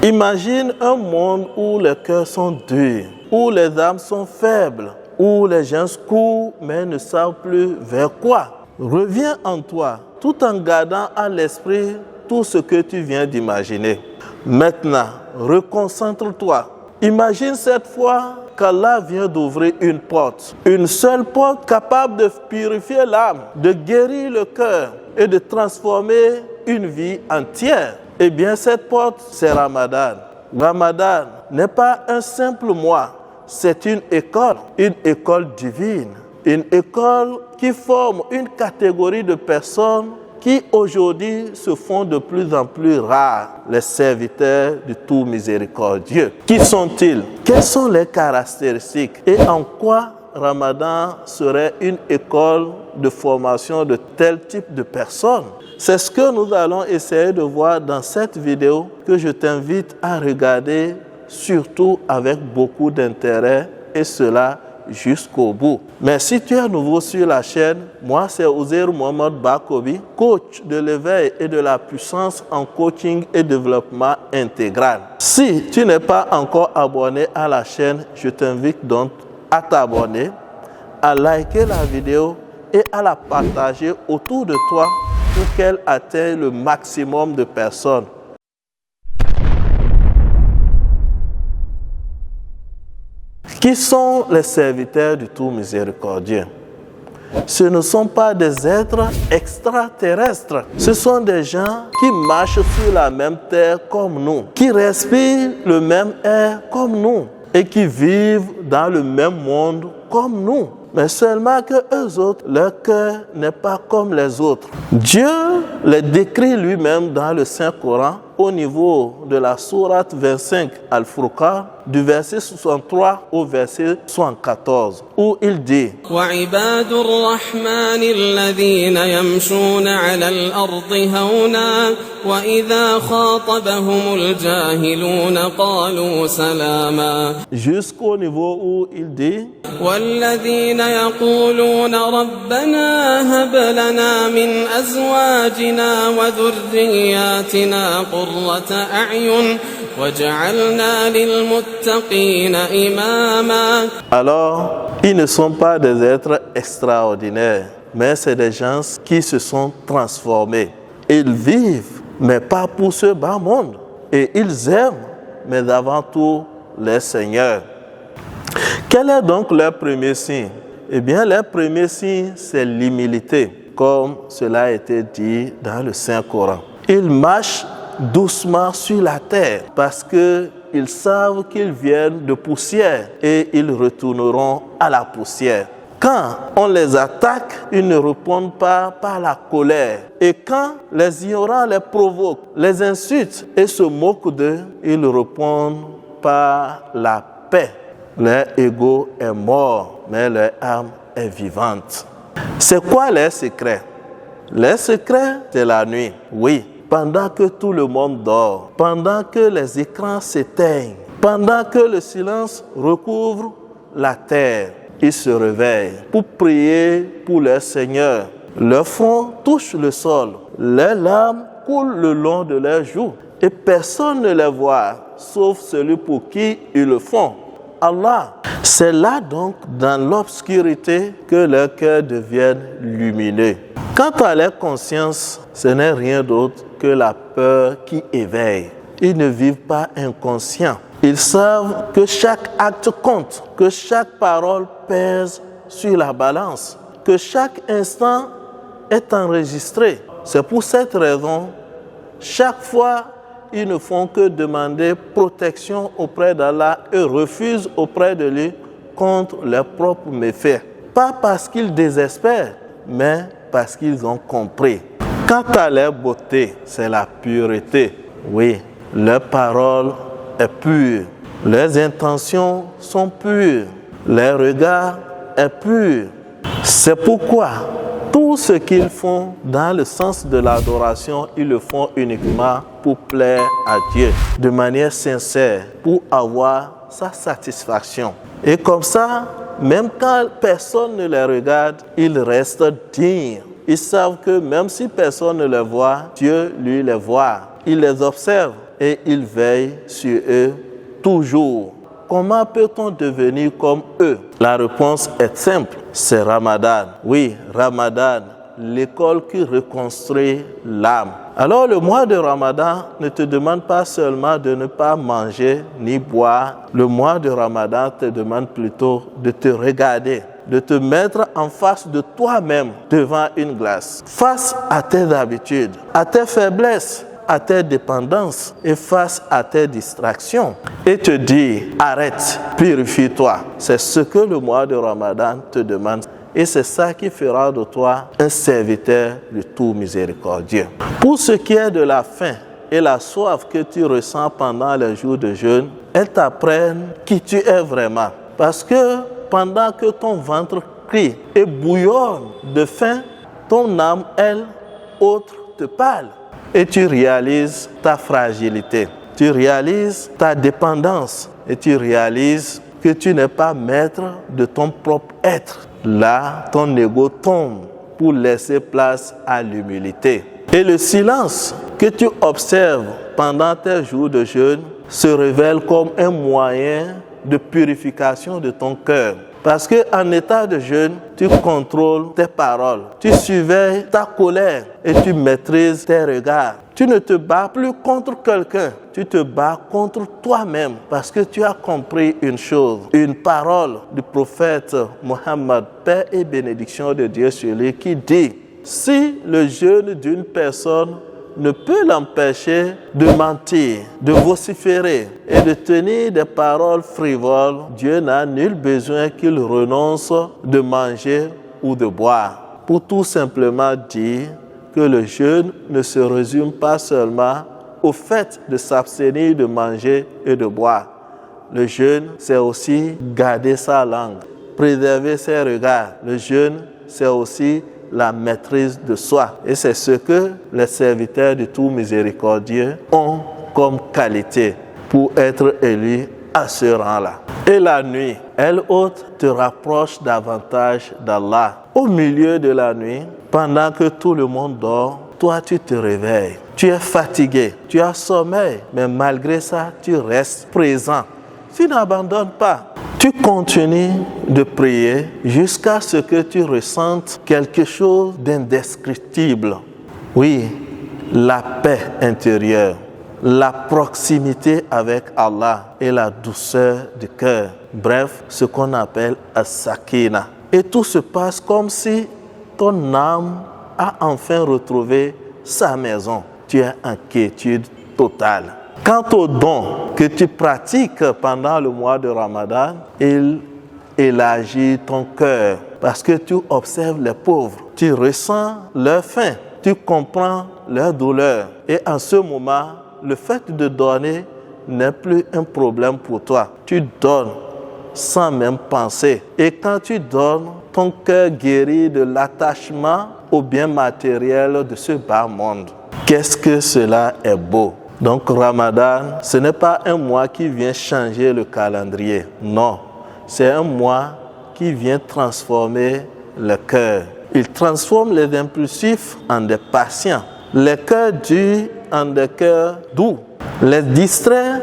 Imagine un monde où les cœurs sont durs, où les âmes sont faibles, où les gens courent mais ne savent plus vers quoi. Reviens en toi, tout en gardant à l'esprit tout ce que tu viens d'imaginer. Maintenant, reconcentre-toi. Imagine cette fois qu'Allah vient d'ouvrir une porte. Une seule porte capable de purifier l'âme, de guérir le cœur et de transformer une vie entière. Eh bien, cette porte, c'est Ramadan. Ramadan n'est pas un simple mois, c'est une école divine. Une école qui forme une catégorie de personnes qui aujourd'hui se font de plus en plus rares, les serviteurs du tout miséricordieux. Qui sont-ils? Quelles sont les caractéristiques? Et en quoi Ramadan serait une école de formation de tel type de personnes? C'est ce que nous allons essayer de voir dans cette vidéo que je t'invite à regarder, surtout avec beaucoup d'intérêt, et cela jusqu'au bout. Mais si tu es nouveau sur la chaîne, moi c'est Uzair Mohamed Bakobi, coach de l'éveil et de la puissance en coaching et développement intégral. Si tu n'es pas encore abonné à la chaîne, je t'invite donc à t'abonner, à liker la vidéo et à la partager autour de toi pour qu'elle atteigne le maximum de personnes. Qui sont les serviteurs du tout miséricordieux? Ce ne sont pas des êtres extraterrestres. Ce sont des gens qui marchent sur la même terre comme nous, qui respirent le même air comme nous et qui vivent dans le même monde comme nous. Mais seulement que eux autres, leur cœur n'est pas comme les autres. Dieu les décrit lui-même dans le Saint-Coran au niveau de la sourate 25 Al-Furqan, du verset 63 au verset 74, où il dit وعباد الرحمن الذين يمشون على الأرض هونا وإذا خاطبهم الجاهلون قالوا سلاما. Jusqu'au niveau où il dit والذين يقولون ربنا هب لنا من أزواجنا وذرياتنا قرة أعين وجعلنا للمتقين إماما. Alors, ils ne sont pas des êtres extraordinaires, mais c'est des gens qui se sont transformés. Ils vivent, mais pas pour ce bas monde. Et ils aiment, mais avant tout, les seigneurs. Quel est donc leur premier signe? Eh bien, leur premier signe, c'est l'humilité, comme cela a été dit dans le Saint-Coran. Ils marchent doucement sur la terre parce qu'ils savent qu'ils viennent de poussière et ils retourneront à la poussière. Quand on les attaque, ils ne répondent pas par la colère. Et quand les ignorants les provoquent, les insultent et se moquent d'eux, ils répondent par la paix. Leur ego est mort, mais leur âme est vivante. C'est quoi leur secret? Leur secret, c'est la nuit. Oui, pendant que tout le monde dort, pendant que les écrans s'éteignent, pendant que le silence recouvre la terre, ils se réveillent pour prier pour leur Seigneur. Leur front touche le sol, leurs larmes coulent le long de leurs joues et personne ne les voit, sauf celui pour qui ils le font. Allah. C'est là donc, dans l'obscurité, que leurs cœurs deviennent lumineux. Quant à leur conscience, ce n'est rien d'autre que la peur qui éveille. Ils ne vivent pas inconscients. Ils savent que chaque acte compte, que chaque parole pèse sur la balance, que chaque instant est enregistré. C'est pour cette raison, chaque fois, ils ne font que demander protection auprès d'Allah et refusent auprès de lui contre leurs propres méfaits. Pas parce qu'ils désespèrent, mais parce qu'ils ont compris. Quant à leur beauté, c'est la pureté. Oui, leur parole est pure, leurs intentions sont pures, leur regard est pur. C'est pourquoi tout ce qu'ils font dans le sens de l'adoration, ils le font uniquement pour plaire à Dieu, de manière sincère, pour avoir sa satisfaction. Et comme ça, même quand personne ne les regarde, ils restent dignes. Ils savent que même si personne ne les voit, Dieu lui les voit. Il les observe et il veille sur eux toujours. Comment peut-on devenir comme eux? La réponse est simple, c'est Ramadan. Oui, Ramadan, l'école qui reconstruit l'âme. Alors le mois de Ramadan ne te demande pas seulement de ne pas manger ni boire. Le mois de Ramadan te demande plutôt de te regarder, de te mettre en face de toi-même devant une glace, face à tes habitudes, à tes faiblesses, à tes dépendances et face à tes distractions et te dire arrête, purifie-toi. C'est ce que le mois de Ramadan te demande. Et c'est ça qui fera de toi un serviteur de tout miséricordieux. Pour ce qui est de la faim et la soif que tu ressens pendant les jours de jeûne, elles t'apprennent qui tu es vraiment. Parce que pendant que ton ventre crie et bouillonne de faim, ton âme, elle, autre, te parle. Et tu réalises ta fragilité, tu réalises ta dépendance et tu réalises que tu n'es pas maître de ton propre être. Là, ton ego tombe pour laisser place à l'humilité. Et le silence que tu observes pendant tes jours de jeûne se révèle comme un moyen de purification de ton cœur. Parce qu'en état de jeûne, tu contrôles tes paroles, tu surveilles ta colère et tu maîtrises tes regards. Tu ne te bats plus contre quelqu'un, tu te bats contre toi-même parce que tu as compris une chose, une parole du prophète Mohammed, paix et bénédiction de Dieu sur lui, qui dit « Si le jeûne d'une personne ne peut l'empêcher de mentir, de vociférer et de tenir des paroles frivoles, Dieu n'a nul besoin qu'il renonce de manger ou de boire. » Pour tout simplement dire que le jeûne ne se résume pas seulement au fait de s'abstenir de manger et de boire. Le jeûne, c'est aussi garder sa langue, préserver ses regards. Le jeûne, c'est aussi la maîtrise de soi. Et c'est ce que les serviteurs du tout miséricordieux ont comme qualité pour être élus à ce rang-là. Et la nuit, elle ôte, te rapproche davantage d'Allah. Au milieu de la nuit, pendant que tout le monde dort, toi tu te réveilles. Tu es fatigué, tu as sommeil, mais malgré ça, tu restes présent. Tu n'abandonnes pas. Tu continues de prier jusqu'à ce que tu ressentes quelque chose d'indescriptible. Oui, la paix intérieure, la proximité avec Allah et la douceur du cœur. Bref, ce qu'on appelle as-sakina. Et tout se passe comme si ton âme a enfin retrouvé sa maison. Tu es en quiétude totale. Quant au don que tu pratiques pendant le mois de Ramadan, il élargit ton cœur parce que tu observes les pauvres, tu ressens leur faim, tu comprends leur douleur. Et en ce moment, le fait de donner n'est plus un problème pour toi. Tu donnes sans même penser. Et quand tu donnes, ton cœur guérit de l'attachement aux biens matériels de ce bas monde. Qu'est-ce que cela est beau! Donc Ramadan, ce n'est pas un mois qui vient changer le calendrier. Non, c'est un mois qui vient transformer le cœur. Il transforme les impulsifs en des patients, les cœurs durs en des cœurs doux, les distraits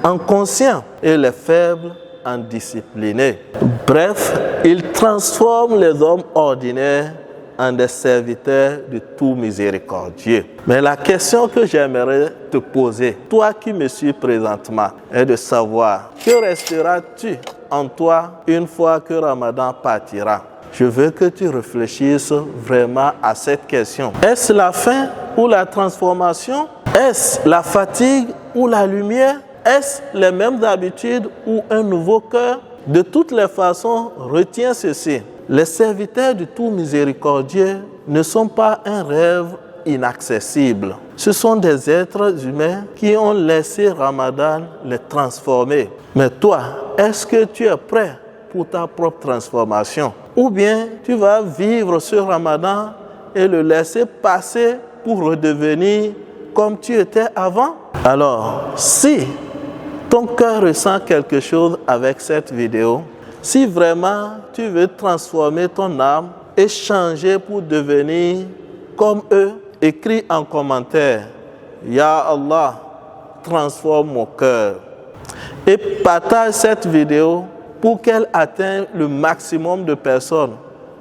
en conscients et les faibles en disciplinés. Bref, il transforme les hommes ordinaires en des serviteurs de tout miséricordieux. Mais la question que j'aimerais te poser, toi qui me suis présentement, est de savoir que resteras-tu en toi une fois que Ramadan partira? Je veux que tu réfléchisses vraiment à cette question. Est-ce la fin ou la transformation? Est-ce la fatigue ou la lumière? Est-ce les mêmes habitudes ou un nouveau cœur? De toutes les façons, retiens ceci. Les serviteurs du tout miséricordieux ne sont pas un rêve inaccessible. Ce sont des êtres humains qui ont laissé Ramadan les transformer. Mais toi, est-ce que tu es prêt pour ta propre transformation? Ou bien tu vas vivre ce Ramadan et le laisser passer pour redevenir comme tu étais avant? Alors, si ton cœur ressent quelque chose avec cette vidéo, si vraiment tu veux transformer ton âme et changer pour devenir comme eux, écris en commentaire « Ya Allah, transforme mon cœur. Et partage cette vidéo pour qu'elle atteigne le maximum de personnes.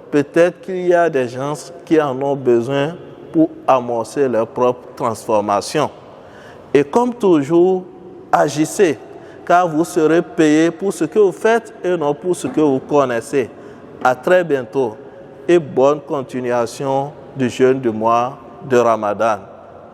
Peut-être qu'il y a des gens qui en ont besoin pour amorcer leur propre transformation. Et comme toujours, agissez, car vous serez payés pour ce que vous faites et non pour ce que vous connaissez. À très bientôt et bonne continuation du jeûne du mois de Ramadan.